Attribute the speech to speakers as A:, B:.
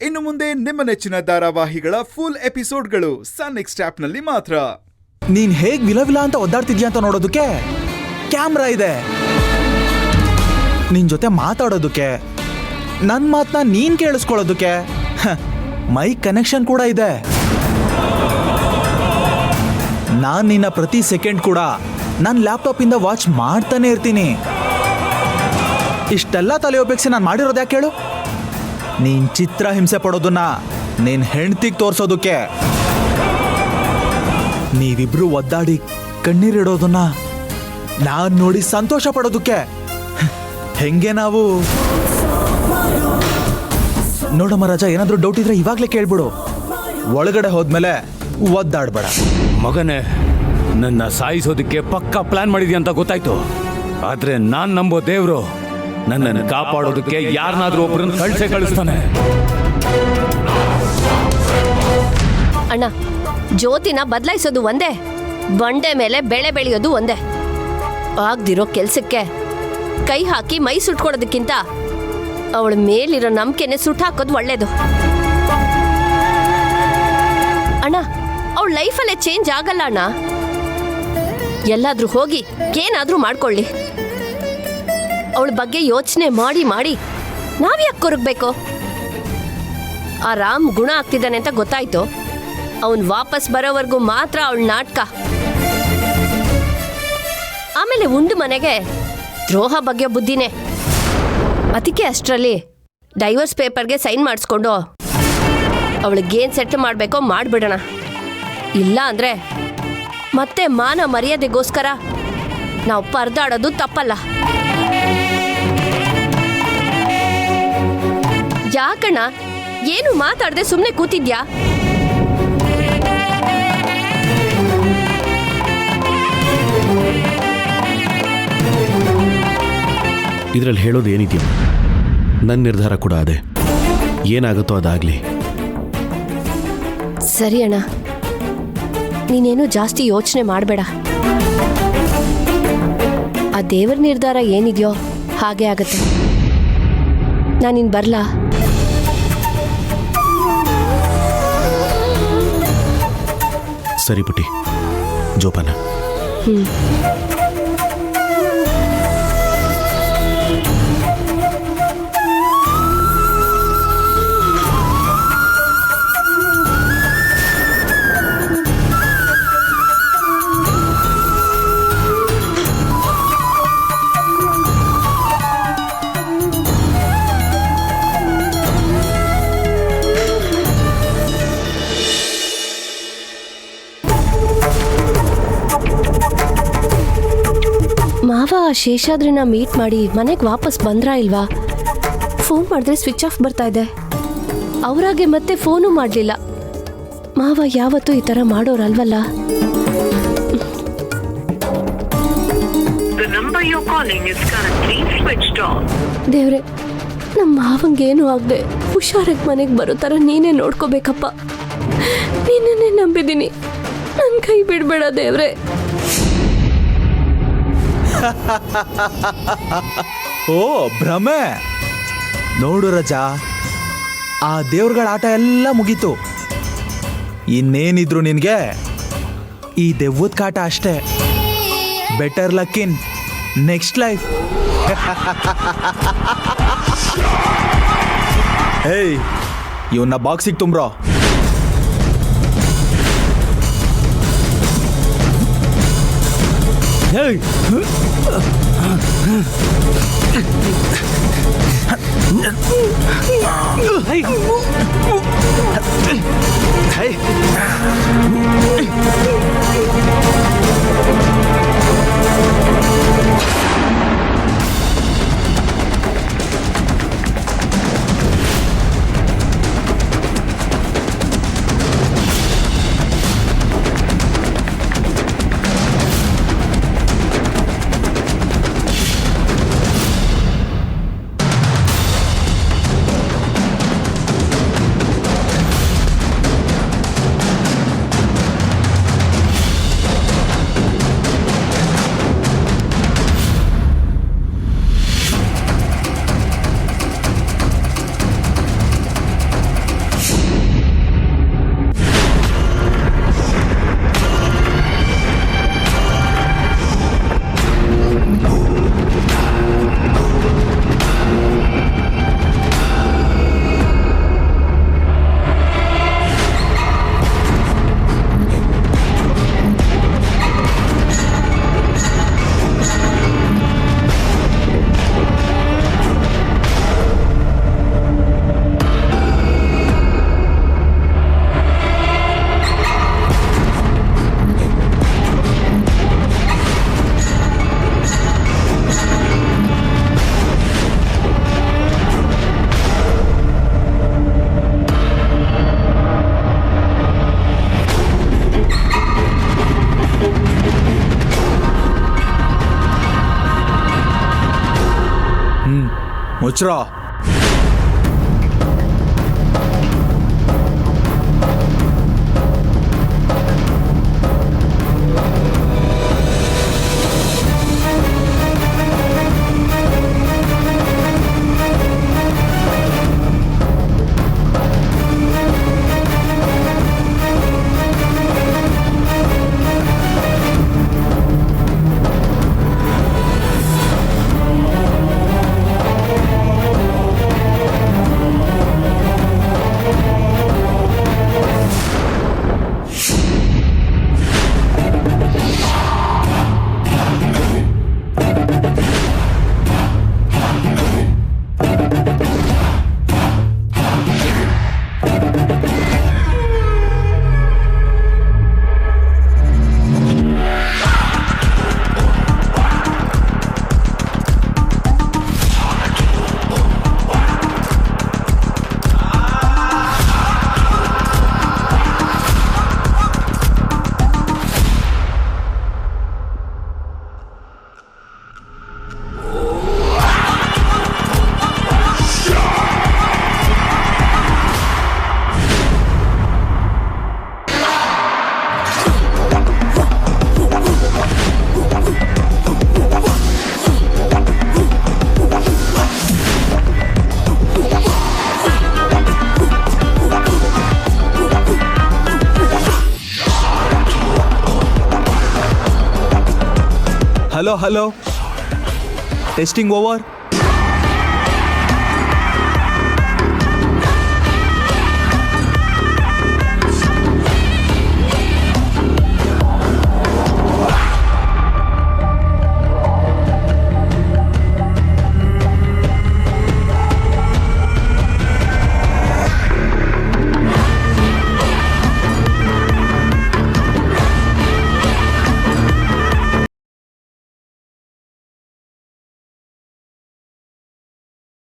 A: ಇನ್ನು ಮುಂದೆ ನಿಮ್ಮ ನೆಚ್ಚಿನ ಧಾರಾವಾಹಿಗಳ ಫುಲ್ ಎಪಿಸೋಡ್ಗಳು ಸನ್ ನೆಕ್ಸ್ಟ್ ಆಪ್ನಲ್ಲಿ ಮಾತ್ರ.
B: ನೀನ್ ಹೇಗ್ ವಿಲವಿಲ ಅಂತ ಒದ್ದಾಡ್ತಿದ್ಯಾ ಅಂತ ನೋಡೋದಕ್ಕೆ ಕ್ಯಾಮ್ರಾ ಇದೆ. ನಿನ್ ಜೊತೆ ಮಾತಾಡೋದಕ್ಕೆ, ನನ್ ಮಾತನ್ನ ನೀನ್ ಕೇಳಿಸ್ಕೊಳ್ಳೋದಕ್ಕೆ ಮೈಕ್ ಕನೆಕ್ಷನ್ ಕೂಡ ಇದೆ. ನಾನ್ ನಿನ್ನ ಪ್ರತಿ ಸೆಕೆಂಡ್ ಕೂಡ ನನ್ನ ಲ್ಯಾಪ್ಟಾಪ್ ಇಂದ ವಾಚ್ ಮಾಡ್ತಾನೆ ಇರ್ತೀನಿ. ಇಷ್ಟೆಲ್ಲ ತಲೆ ಉಪಯೋಗಿಸಿ ನಾನು ಮಾಡಿರೋದು ಯಾಕೆ ಹೇಳು? ನೀನ್ ಚಿತ್ರ ಹಿಂಸೆ ಪಡೋದನ್ನ ನೀನ್ ಹೆಂಡ್ತಿಗೆ ತೋರ್ಸೋದಕ್ಕೆ, ನೀವಿಬ್ರು ಒದ್ದಾಡಿ ಕಣ್ಣೀರಿಡೋದನ್ನ ನಾನ್ ನೋಡಿ ಸಂತೋಷ ಪಡೋದಕ್ಕೆ. ಹೆಂಗೆ ನಾವು ನೋಡಮ್ಮ ರಾಜ, ಏನಾದ್ರೂ ಡೌಟ್ ಇದ್ರೆ ಇವಾಗ್ಲೇ ಕೇಳ್ಬಿಡು, ಒಳಗಡೆ ಹೋದ್ಮೇಲೆ ಒದ್ದಾಡ್ಬೇಡ.
C: ಮಗನೇ, ನನ್ನ ಸಾಯಿಸೋದಕ್ಕೆ ಪಕ್ಕಾ ಪ್ಲಾನ್ ಮಾಡಿದ್ಯಾ ಅಂತ ಗೊತ್ತಾಯ್ತು. ಆದ್ರೆ ನಾನ್ ನಂಬೋ ದೇವ್ರು ನನ್ನನ್ನು ಕಾಪಾಡೋದಕ್ಕೆ ಯಾರನ್ನಾದ್ರೂ ಒಬ್ಬರನ್ನ ಕಳಿಸ್ತಾನೆ.
D: ಅಣ್ಣ, ಜ್ಯೋತಿನ ಬದಲಾಯಿಸೋದು ಒಂದೇ, ಬಂಡೆ ಮೇಲೆ ಬೆಳೆ ಬೆಳೆಯೋದು ಒಂದೇ. ಆಗ್ದಿರೋ ಕೆಲ್ಸಕ್ಕೆ ಕೈ ಹಾಕಿ ಮೈ ಸುಟ್ಕೊಡೋದಕ್ಕಿಂತ ಅವಳ ಮೇಲಿರೋ ನಂಬಿಕೆನೆ ಸುಟ್ಟಾಕೋದು ಒಳ್ಳೇದು. ಅಣ್ಣ, ಅವಳ ಲೈಫಲ್ಲೇ ಚೇಂಜ್ ಆಗಲ್ಲ ಅಣ್ಣ. ಎಲ್ಲಾದ್ರೂ ಹೋಗಿ ಏನಾದ್ರೂ ಮಾಡ್ಕೊಳ್ಳಿ. ಅವಳ ಬಗ್ಗೆ ಯೋಚನೆ ಮಾಡಿ ಮಾಡಿ ನಾವ್ಯಾಕೆ ಕೊರಗಬೇಕು? ಆ ರಾಮ್ ಗುಣ ಆಗ್ತಿದ್ದಾನೆ ಅಂತ ಗೊತ್ತಾಯ್ತು, ಅವನ್ ವಾಪಸ್ ಬರೋವರೆಗೂ ಮಾತ್ರ ಅವಳ ನಾಟಕ. ಆಮೇಲೆ ಉಂಡು ಮನೆಗೆ ದ್ರೋಹ ಬಗ್ಗೆ ಬುದ್ಧಿನೇ. ಅದಕ್ಕೆ ಅಷ್ಟರಲ್ಲಿ ಡೈವರ್ಸ್ ಪೇಪರ್ಗೆ ಸೈನ್ ಮಾಡಿಸ್ಕೊಂಡು ಅವಳಿಗೇನು ಸೆಟ್ಲ್ ಮಾಡಬೇಕೋ ಮಾಡಿಬಿಡೋಣ. ಇಲ್ಲ ಅಂದರೆ ಮತ್ತೆ ಮಾನ ಮರ್ಯಾದೆಗೋಸ್ಕರ ನಾವು ಪರದಾಡೋದು ತಪ್ಪಲ್ಲ. ಯಾಕಣ್ಣ ಏನು ಮಾತಾಡದೆ ಸುಮ್ಮನೆ ಕೂತಿದ್ಯಾ?
E: ಇದರಲ್ಲಿ ಹೇಳೋದು ಏನಿದೆಯೋ, ನನ್ನ ನಿರ್ಧಾರ ಕೂಡ ಅದೇ. ಏನಾಗುತ್ತೋ ಅದಾಗಲಿ.
D: ಸರಿ ಅಣ್ಣ, ನೀನೇನು ಜಾಸ್ತಿ ಯೋಚನೆ ಮಾಡಬೇಡ. ಆ ದೇವರ ನಿರ್ಧಾರ ಏನಿದೆಯೋ ಹಾಗೆ ಆಗತ್ತೆ. ನಾನಿನ್ ಬರ್ಲಾ?
E: ಸರಿ ಪುಟಿ, ಜೋಪಾನ.
D: ಮಾವ ಶೇಷಾದ್ರಿನ ಮೀಟ್ ಮಾಡಿ ಮನೆಗೆ ವಾಪಸ್ ಬಂದ್ರಾ ಇಲ್ವಾ? ಫೋನ್ ಮಾಡಿದ್ರೆ ಸ್ವಿಚ್ ಆಫ್ ಬರ್ತಾ ಇದೆ. ಅವರಾಗೆ ಮತ್ತೆ ಫೋನು ಮಾಡಲಿಲ್ಲ. ಮಾವ ಯಾವತ್ತೂ ಈ ಥರ ಮಾಡೋರಲ್ವಲ್ಲ. ದೇವ್ರೆ, ನಮ್ಮ ಮಾವಂಗೇನು ಆಗದೆ ಹುಷಾರಾಗಿ ಮನೆಗೆ ಬರೋ ಥರ ನೀನೇ ನೋಡ್ಕೋಬೇಕಪ್ಪ. ನೀನೇ ನಂಬಿದ್ದೀನಿ, ನನ್ನ ಕೈ ಬಿಡಬೇಡ ದೇವ್ರೆ.
B: ಓ ಭ್ರಮೆ ನೋಡು ರಜಾ, ಆ ದೇವ್ರಗಳ ಆಟ ಎಲ್ಲ ಮುಗೀತು. ಇನ್ನೇನಿದ್ರು ನಿನ್ಗೆ ಈ ದೆವ್ವದ ಕಾಟ ಅಷ್ಟೇ. Better luck in next life. Hey, ಇವನ್ನ ಬಾಕ್ಸಿಗೆ ತುಂಬ್ರೋ.
C: ಹೇಯ್,
B: ಮುಚ್ಚ್ರೋ. Hello testing over.